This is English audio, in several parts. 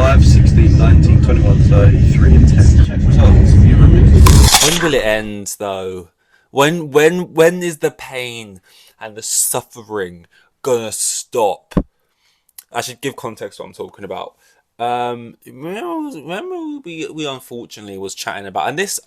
5, 16, 19, 21, 33, and 10. Check results. You remember? When will it end, though? When is the pain and the suffering gonna stop? I should give context to what I'm talking about. Remember we unfortunately was chatting about, and this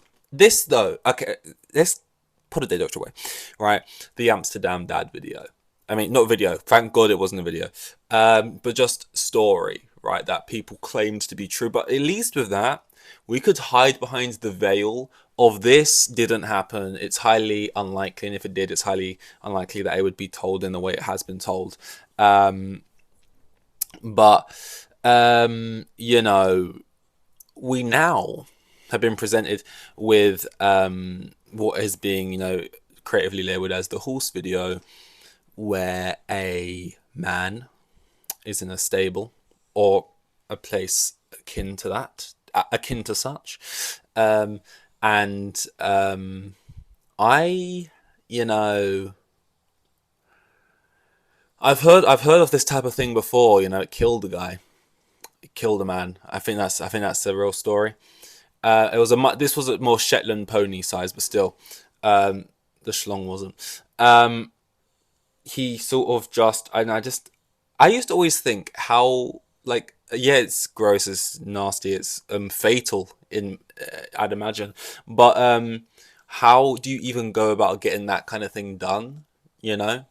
though, okay, let's put a dead away, right? The Amsterdam Dad video. I mean, not video. Thank God it wasn't a video. But just story, right? That people claimed to be true. But at least with that, we could hide behind the veil of this didn't happen. It's highly unlikely, and if it did, it's highly unlikely that it would be told in the way it has been told. But you know, we now have been presented with what is being, creatively labeled as the horse video, where a man is in a stable or a place akin to that, akin to such, and I, you know, I've heard of this type of thing before. You know, it killed a guy, it killed a man. I think that's the real story. This was a more Shetland pony size, but still, the schlong wasn't. He sort of just, and I used to always think how, like, yeah, it's gross, it's nasty, it's fatal in I'd imagine, but how do you even go about getting that kind of thing done? You know,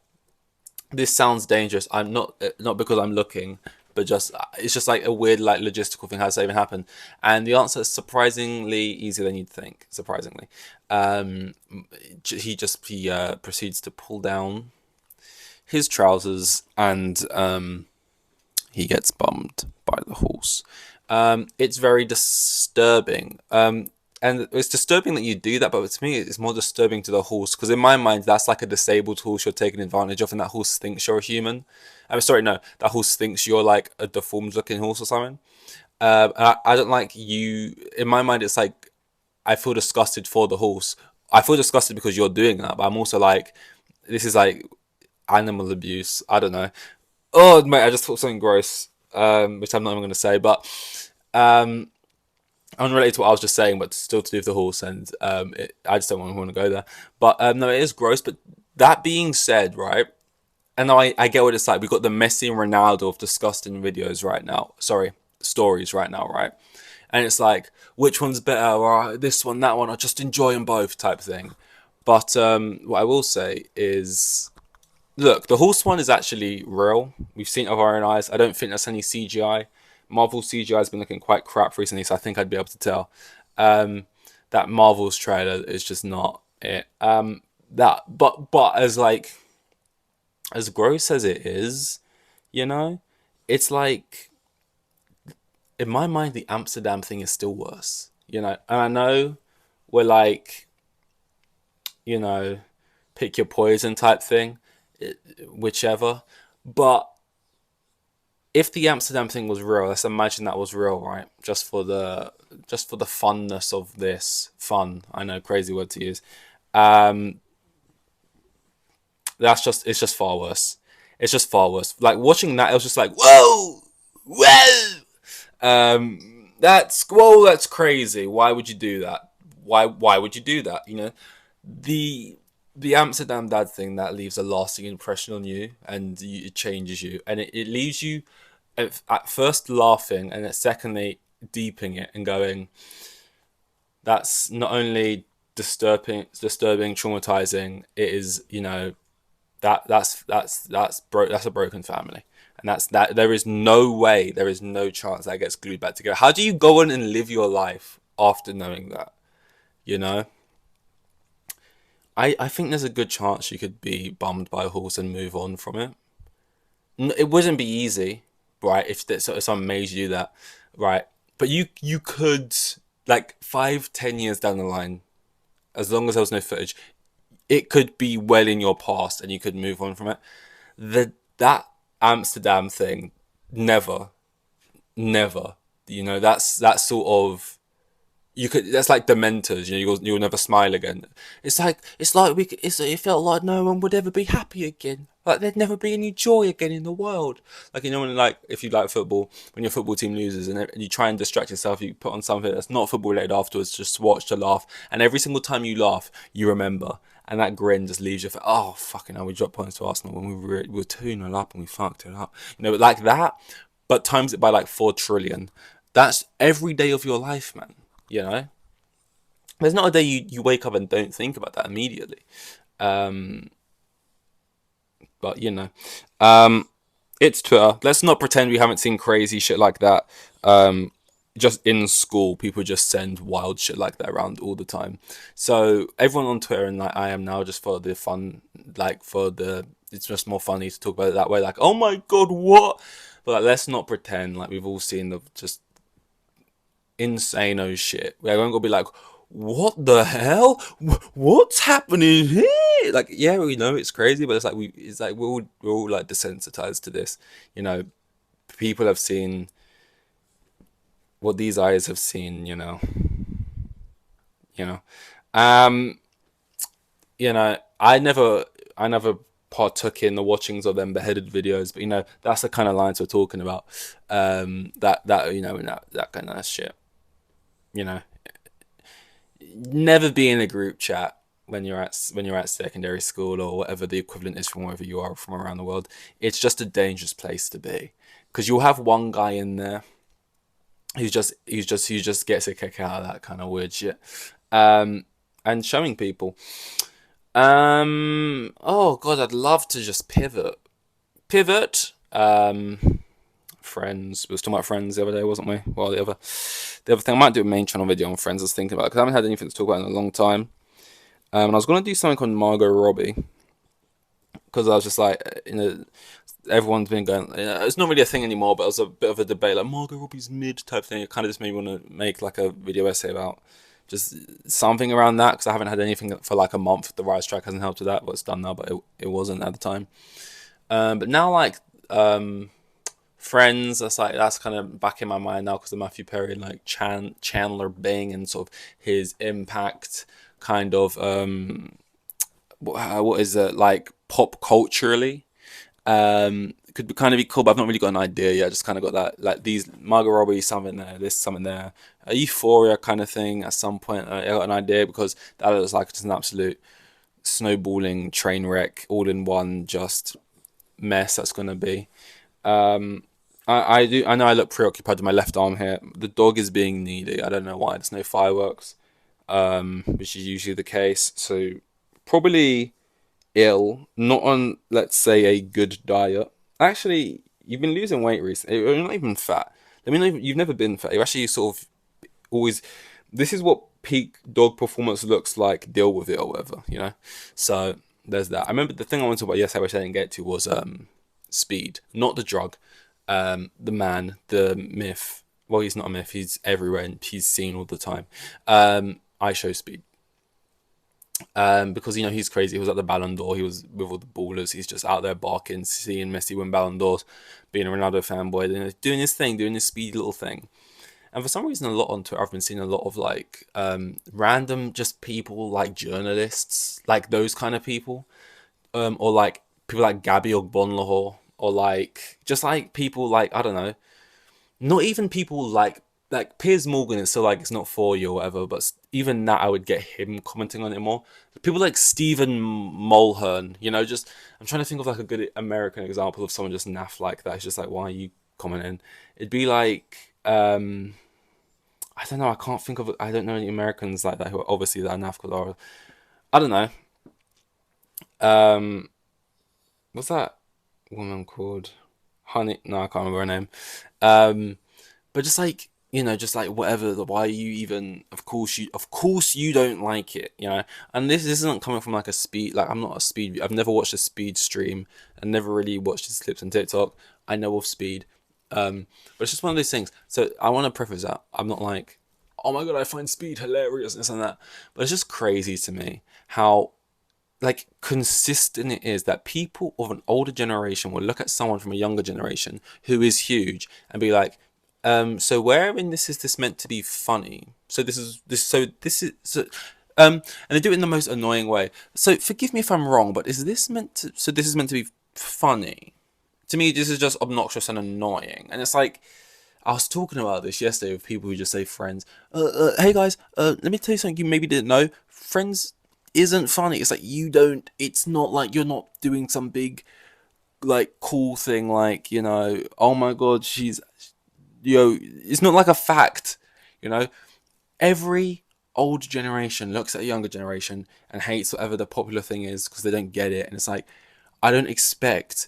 this sounds dangerous. I'm not because I'm looking, but just it's just like a weird like logistical thing. How does that even happen? And the answer is surprisingly easier than you'd think. Surprisingly, he proceeds to pull down his trousers and he gets bummed by the horse. It's very disturbing. And it's disturbing that you do that, but to me, it's more disturbing to the horse because in my mind, that's like a disabled horse you're taking advantage of, and that horse thinks you're a human. I'm sorry, no, that horse thinks you're like a deformed-looking horse or something. I don't like you. In my mind, it's like I feel disgusted for the horse. I feel disgusted because you're doing that, but I'm also like, this is like animal abuse. I don't know. Oh, mate, I just thought something gross, which I'm not even going to say, but um, unrelated to what I was just saying, but still to do with the horse, and I just don't want to go there. But no, it is gross. But that being said, right, and I get what it's like. We've got the Messi and Ronaldo of disgusting videos right now. Sorry, stories right now, right? And it's like, which one's better? Or this one, that one. I just enjoy them both, type thing. But what I will say is, look, the horse one is actually real. We've seen it with our own eyes. I don't think that's any CGI. Marvel CGI has been looking quite crap recently, so I think I'd be able to tell. That Marvel's trailer is just not it. But as gross as it is, you know, it's like in my mind the Amsterdam thing is still worse. You know, and I know we're like, you know, pick your poison type thing, whichever. But if the Amsterdam thing was real, let's imagine that was real, right? Just for the funness of this fun. I know, crazy word to use. Um, it's just far worse. It's just far worse. Like watching that, it was just like whoa, whoa. That's crazy. Why would you do that? Why would you do that? You know, the the Amsterdam Dad thing that leaves a lasting impression on you, and it changes you, and it leaves you at first laughing, and at secondly deeping it and going, that's not only disturbing, traumatizing. It is, that's a broken family, and that's that. There is no way, there is no chance that gets glued back together. How do you go on and live your life after knowing that? You know, I think there's a good chance you could be bummed by a horse and move on from it. It wouldn't be easy, right? If someone made you do that, right? But you could, like 5, 10 years down the line, as long as there was no footage, it could be well in your past and you could move on from it. That Amsterdam thing, never, never. That's sort of, that's like Dementors. You'll never smile again. It felt like no one would ever be happy again. Like there'd never be any joy again in the world. Like, you know, when, like, if you like football, when your football team loses and you try and distract yourself, you put on something that's not football related afterwards, just to watch, to laugh, and every single time you laugh, you remember, and that grin just leaves you. Oh fucking hell, we dropped points to Arsenal when we were 2-0 up and we fucked it up. You know, like that, but times it by like 4 trillion. That's every day of your life, man. You know, there's not a day you wake up and don't think about that immediately. But you know, it's Twitter. Let's not pretend we haven't seen crazy shit like that. Just in school, people just send wild shit like that around all the time. So everyone on Twitter, and like I am now, just for the fun, like for the, it's just more funny to talk about it that way. Like, oh my god, what? But like, let's not pretend like we've all seen the just insane shit. We're going to be like, what the hell? What's happening here? Like, yeah, we know it's crazy, but it's like we're all like desensitized to this. You know, people have seen what these eyes have seen. You know, um, I never partook in the watchings of them beheaded videos, but you know, that's the kind of lines we're talking about. That you know, that kind of shit. You know, never be in a group chat when you're at secondary school or whatever the equivalent is from wherever you are from around the world. It's just a dangerous place to be because you'll have one guy in there who just gets a kick out of that kind of weird shit, and showing people. Oh god, I'd love to just pivot. Friends. We was talking about Friends the other day, wasn't we? Well, the other thing, I might do a main channel video on Friends. I was thinking about, because I haven't had anything to talk about in a long time. And I was gonna do something on Margot Robbie, because I was just like, everyone's been going. It's not really a thing anymore, but it was a bit of a debate, like Margot Robbie's mid type thing. It kind of just made me want to make like a video essay about just something around that, because I haven't had anything for like a month. The Rise track hasn't helped with that, but it's done now. But it wasn't at the time. But now, like, Friends, that's kind of back in my mind now because of Matthew Perry and like Chandler Bing and sort of his impact, kind of what is it, like, pop culturally. Could be kind of be cool, but I've not really got an idea yet. I just kind of got that, like, these Margot Robbie, something there, this, something there, a Euphoria kind of thing. At some point, I got an idea because that looks like just an absolute snowballing train wreck, all in one, just mess that's gonna be. Um, I know I look preoccupied with my left arm here. The dog is being needy. I don't know why. There's no fireworks, which is usually the case. So probably ill, not on, let's say, a good diet. Actually, you've been losing weight recently. You're not even fat. I mean, you've never been fat. You're actually sort of always. This is what peak dog performance looks like. Deal with it or whatever, you know. So there's that. I remember the thing I wanted to talk about yesterday, which I didn't get to, was speed, not the drug. The man, the myth. Well, he's not a myth. He's everywhere and he's seen all the time. I show speed. Because you know he's crazy. He was at the Ballon d'Or. He was with all the ballers. He's just out there barking, seeing Messi win Ballon d'Ors, being a Ronaldo fanboy, doing his thing, doing his speedy little thing. And for some reason, a lot on Twitter, I've been seeing a lot of like random just people, like journalists, like those kind of people, or like people like Gabby Ogbonlahor, or like just like people like, I don't know, not even people like Piers Morgan is still like, it's not for you or whatever, but even that I would get him commenting on it more. People like Stephen Mulhern, you know, just I'm trying to think of like a good American example of someone just naff like that. It's just like, why are you commenting? It'd be like I don't know, I don't know any Americans like that who are obviously that naff, because I don't know. Um, what's that woman called? Honey? No, I can't remember her name. Um, but just like, just like whatever. Why you even? Of course you don't like it. And this isn't coming from like a speed. Like, I'm not a speed. I've never watched a speed stream and never really watched his clips on TikTok. I know of speed, but it's just one of those things. So I want to preface that I'm not like, oh my god, I find speed hilarious, this and that. But it's just crazy to me how like consistent it is that people of an older generation will look at someone from a younger generation who is huge and be like, so where in this is this meant to be funny? So this is this. So this is. So, and they do it in the most annoying way. So forgive me if I'm wrong, but is this meant to? So this is meant to be funny. To me, this is just obnoxious and annoying. And it's like, I was talking about this yesterday with people who just say Friends. Hey guys, let me tell you something you maybe didn't know. Friends isn't funny. It's like it's not like you're not doing some big, like, cool thing, like, oh my god, it's not like a fact, Every old generation looks at a younger generation and hates whatever the popular thing is because they don't get it. And it's like, I don't expect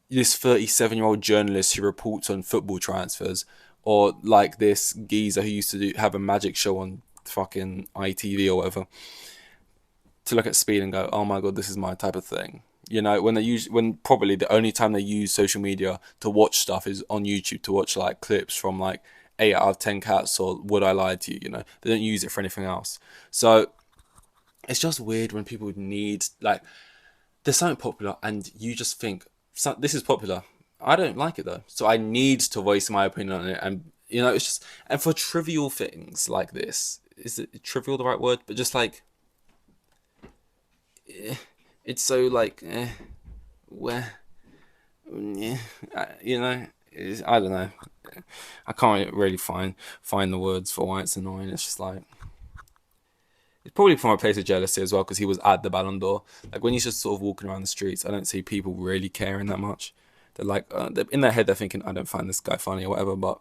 this 37-year-old journalist who reports on football transfers, or like this geezer who used to have a magic show on fucking ITV or whatever, to look at Speed and go, oh my god, this is my type of thing. When probably the only time they use social media to watch stuff is on YouTube, to watch like clips from like 8 out of 10 Cats or Would I Lie to You, They don't use it for anything else. So it's just weird when people need, like, there's something popular and you just think, this is popular. I don't like it though, so I need to voice my opinion on it. And it's just, and for trivial things like this, is it trivial the right word? But just like, it's so like, where, I don't know. I can't really find the words for why it's annoying. It's just like, it's probably from a place of jealousy as well, because he was at the Ballon d'Or. Like, when he's just sort of walking around the streets, I don't see people really caring that much. They're like, in their head, they're thinking, I don't find this guy funny or whatever. But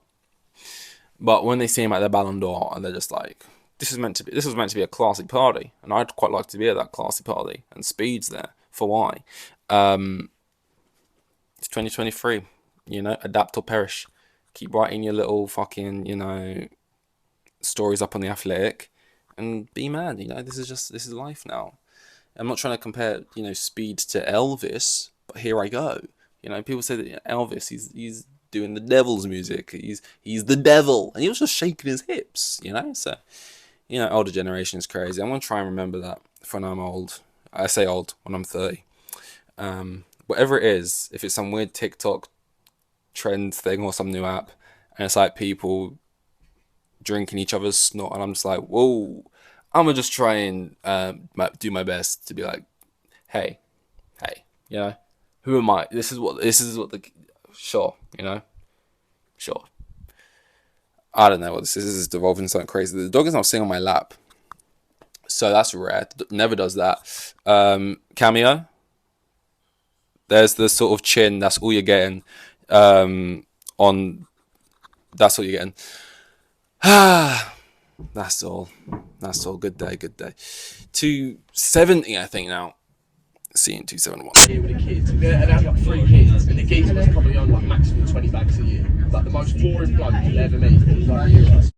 when they see him at the Ballon d'Or, and they're just like, this was meant to be a classy party, and I'd quite like to be at that classy party. And Speed's there for why? It's 2023. Adapt or perish. Keep writing your little fucking stories up on The Athletic. And be mad, this is life now. I'm not trying to compare, Speed to Elvis, but here I go. People say that Elvis, he's doing the devil's music. He's the devil, and he was just shaking his hips. So, older generation is crazy. I'm gonna try and remember that for when I'm old. I say old when I'm 30. Whatever it is, if it's some weird TikTok trend thing or some new app, and it's like people drinking each other's snot, and I'm just like, whoa, I'm gonna just try and do my best to be like, hey, who am I? This is what sure. I don't know what this is. This is devolving something crazy. The dog is now sitting on my lap, so that's rare. Never does that. Cameo. There's the sort of chin. That's all you're getting. That's all you're getting. That's all. Good day. 270, I think now. Seeing 271. Here with the kids, and I had like 3 kids, and the geezer was probably on like maximum 20 bags a year. Like the most boring bloke you'll ever meet. He was like a year